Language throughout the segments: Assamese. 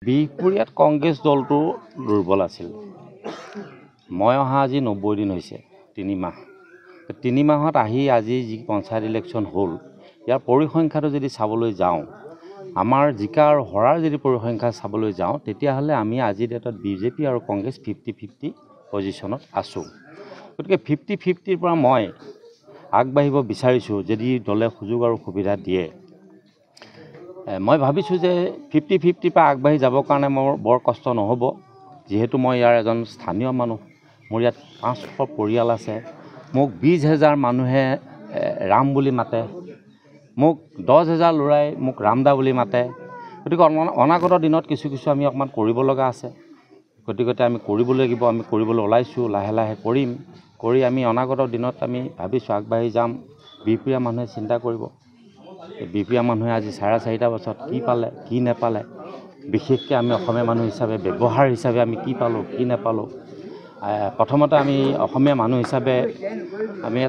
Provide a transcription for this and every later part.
বিহপুৰীয়াত কংগ্ৰেছ দলটো দুৰ্বল আছিল। মই অহা আজি 90 দিন হৈছে, 3 মাহ। 3 মাহত আহি আজি যি পঞ্চায়ত ইলেকশ্যন হ'ল, ইয়াৰ পৰিসংখ্যাটো যদি চাবলৈ যাওঁ, আমাৰ জিকা আৰু হৰাৰ যদি পৰিসংখ্যা চাবলৈ যাওঁ, তেতিয়াহ'লে আমি আজিৰ ডেটত বিজেপি আৰু কংগ্ৰেছ 50-50 পজিশ্যনত আছোঁ। গতিকে 50-50ৰ পৰা মই আগবাঢ়িব বিচাৰিছোঁ যদি দলে সুযোগ আৰু সুবিধা দিয়ে। মই ভাবিছোঁ যে 50-50 পৰা আগবাঢ়ি যাবৰ কাৰণে মোৰ বৰ কষ্ট নহ'ব, যিহেতু মই ইয়াৰ এজন স্থানীয় মানুহ। মোৰ ইয়াত 500 পৰিয়াল আছে। মোক 20,000 মানুহে ৰাম বুলি মাতে, মোক 10,000 ল'ৰাই মোক ৰামদা বুলি মাতে। গতিকে অনাগত দিনত কিছু আমি অকণমান কৰিব লগা আছে। গতিকে আমি কৰিব লাগিব, আমি কৰিবলৈ ওলাইছোঁ, লাহে লাহে কৰিম। কৰি আমি অনাগত দিনত আমি ভাবিছোঁ আগবাঢ়ি যাম। বিহপুৰীয়া মানুহে চিন্তা কৰিব, বিহপুৰীয়া মানুহে আজি 4.5 বছৰত কি পালে, কি নেপালে। বিশেষকৈ আমি অসমীয়া মানুহ হিচাপে ব্যৱহাৰ হিচাপে আমি কি পালোঁ, কি নেপালোঁ। প্ৰথমতে আমি অসমীয়া মানুহ হিচাপে আমি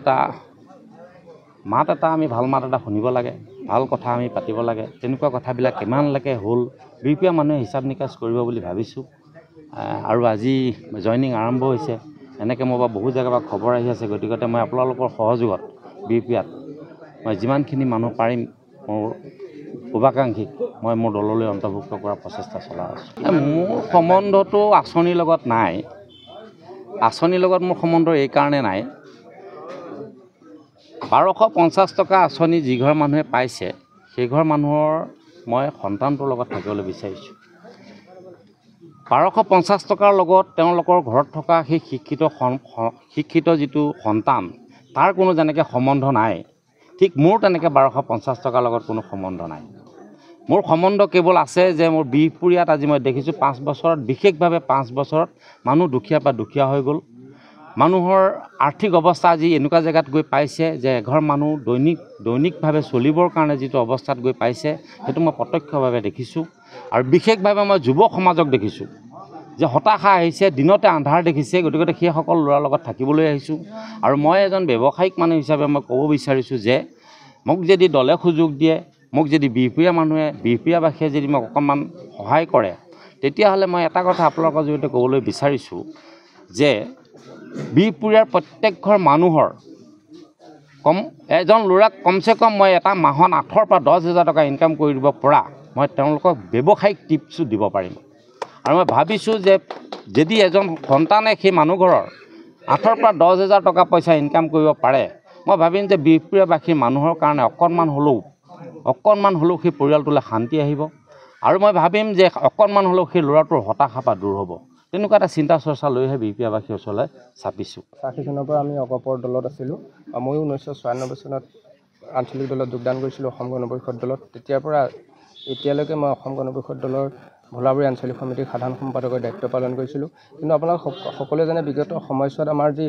আমি ভাল মাত এটা শুনিব লাগে, ভাল কথা আমি পাতিব লাগে। তেনেকুৱা কথাবিলাক কিমানলৈকে হ'ল বিহপুৰীয়া মানুহে হিচাপ নিকাচ কৰিব বুলি ভাবিছোঁ। আৰু আজি জইনিং আৰম্ভ হৈছে। এনেকৈ মোৰ পৰা বহু জেগাৰ পৰা খবৰ আহি আছে। গতিকে মই আপোনালোকৰ সহযোগত বিহপুৰীয়াত মই যিমানখিনি মানুহ পাৰিম, মোৰ শুভাকাংক্ষীক মই মোৰ দললৈ অন্তৰ্ভুক্ত কৰাৰ প্ৰচেষ্টা চলাই আছোঁ। মোৰ সম্বন্ধটো আঁচনিৰ লগত নাই। আঁচনিৰ লগত মোৰ সম্বন্ধ এইকাৰণে নাই, 1250 টকা আঁচনি যিঘৰ মানুহে পাইছে, সেইঘৰ মানুহৰ মই সন্তানটোৰ লগত থাকিবলৈ বিচাৰিছোঁ। 1250 টকাৰ লগত তেওঁলোকৰ ঘৰত থকা সেই শিক্ষিত যিটো সন্তান, তাৰ কোনো যেনেকৈ সম্বন্ধ নাই, ঠিক মোৰ তেনেকৈ 1250 টকাৰ লগত কোনো সম্বন্ধ নাই। মোৰ সম্বন্ধ কেৱল আছে যে মোৰ বিহপুৰীয়াত আজি মই দেখিছোঁ 5 বছৰত, বিশেষভাৱে 5 বছৰত মানুহ দুখীয়া পৰা দুখীয়া হৈ গ'ল। মানুহৰ আৰ্থিক অৱস্থা আজি এনেকুৱা জেগাত গৈ পাইছে যে এঘৰ মানুহ দৈনিকভাৱে চলিবৰ কাৰণে যিটো অৱস্থাত গৈ পাইছে, সেইটো মই প্ৰত্যক্ষভাৱে দেখিছোঁ। আৰু বিশেষভাৱে মই যুৱ সমাজক দেখিছোঁ যে হতাশা আহিছে, দিনতে আন্ধাৰ দেখিছে। গতিকে সেইসকল ল'ৰাৰ লগত থাকিবলৈ আহিছোঁ। আৰু মই এজন ব্যৱসায়িক মানুহ হিচাপে মই ক'ব বিচাৰিছোঁ যে মোক যদি দলে সুযোগ দিয়ে, মোক যদি বিহপুৰীয়াবাসীয়ে যদি মোক অকণমান সহায় কৰে, তেতিয়াহ'লে মই এটা কথা আপোনালোকৰ জৰিয়তে ক'বলৈ বিচাৰিছোঁ যে বিহপুৰীয়াৰ প্ৰত্যেক ঘৰ মানুহৰ এজন ল'ৰাক কমচে কম মই এটা মাহত 8,000 পৰা 10,000 টকা ইনকাম কৰি দিব পৰা মই তেওঁলোকক ব্যৱসায়িক টিপছো দিব পাৰিম। আৰু মই ভাবিছোঁ যে যদি এজন সন্তানে সেই মানুহঘৰৰ 8,000 পৰা 10,000 টকা পইচা ইনকাম কৰিব পাৰে, মই ভাবিম যে বিহপুৰীয়াবাসীৰ মানুহৰ কাৰণে অকণমান হ'লেও সেই পৰিয়ালটোলৈ শান্তি আহিব। আৰু মই ভাবিম যে অকণমান হ'লেও সেই ল'ৰাটোৰ হতাশা পৰা দূৰ হ'ব। তেনেকুৱা এটা চিন্তা চৰ্চা লৈহে বিহপুৰীয়াবাসীৰ ওচৰলৈ চাপিছোঁ। 80 চনৰ পৰা আমি অগপৰ দলত আছিলোঁ। ময়ো 1996 চনত আঞ্চলিক দলত যোগদান কৰিছিলোঁ, অসম গণ পৰিষদ দলত। তেতিয়াৰ পৰা এতিয়ালৈকে মই অসম গণ পৰিষদ দলৰ ভোলাবাৰী আঞ্চলিক সমিতিৰ সাধাৰণ সম্পাদকৰ দায়িত্ব পালন কৰিছিলোঁ। কিন্তু আপোনালোক সকলোৱে জানে, বিগত সময়ছোৱাত আমাৰ যি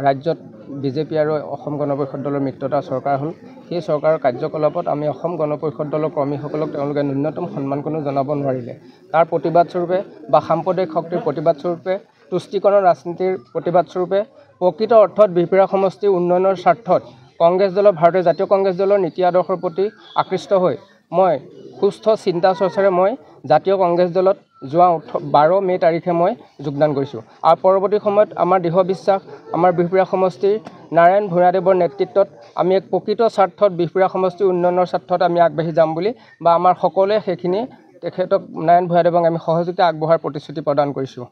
ৰাজ্যত বিজেপি আৰু অসম গণ পৰিষদ দলৰ মিত্ৰতা চৰকাৰ হ'ল, সেই চৰকাৰৰ কাৰ্যকলাপত আমি অসম গণ পৰিষদ দলৰ কৰ্মীসকলক তেওঁলোকে ন্যূনতম সন্মানকণো জনাব নোৱাৰিলে। তাৰ প্ৰতিবাদ স্বৰূপে বা সাম্প্ৰদায়িক শক্তিৰ প্ৰতিবাদ স্বৰূপে, তুষ্টিকৰণৰ ৰাজনীতিৰ প্ৰতিবাদ স্বৰূপে প্ৰকৃত অৰ্থত বিহপুৰীয়া সমষ্টিৰ উন্নয়নৰ স্বাৰ্থত কংগ্ৰেছ দলৰ, ভাৰতীয় জাতীয় কংগ্ৰেছ দলৰ নীতি আদৰ্শৰ প্ৰতি আকৃষ্ট হৈ মই সুস্থ চিন্তা চৰ্চাৰে মই জাতীয় কংগ্ৰেছ দলত যোৱা 12 মে' তাৰিখে মই যোগদান কৰিছোঁ। আৰু পৰৱৰ্তী সময়ত আমাৰ দৃঢ় বিশ্বাস, আমাৰ বিহপুৰীয়া সমষ্টিৰ নাৰায়ণ ভূঞাদেৱৰ নেতৃত্বত আমি এক প্ৰকৃত স্বাৰ্থত বিহপুৰীয়া সমষ্টিৰ উন্নয়নৰ স্বাৰ্থত আমি আগবাঢ়ি যাম বুলি, বা আমাৰ সকলোৱে সেইখিনি তেখেতক নাৰায়ণ ভূঞাদেৱক আমি সহযোগিতা আগবঢ়োৱাৰ প্ৰতিশ্ৰুতি প্ৰদান কৰিছোঁ।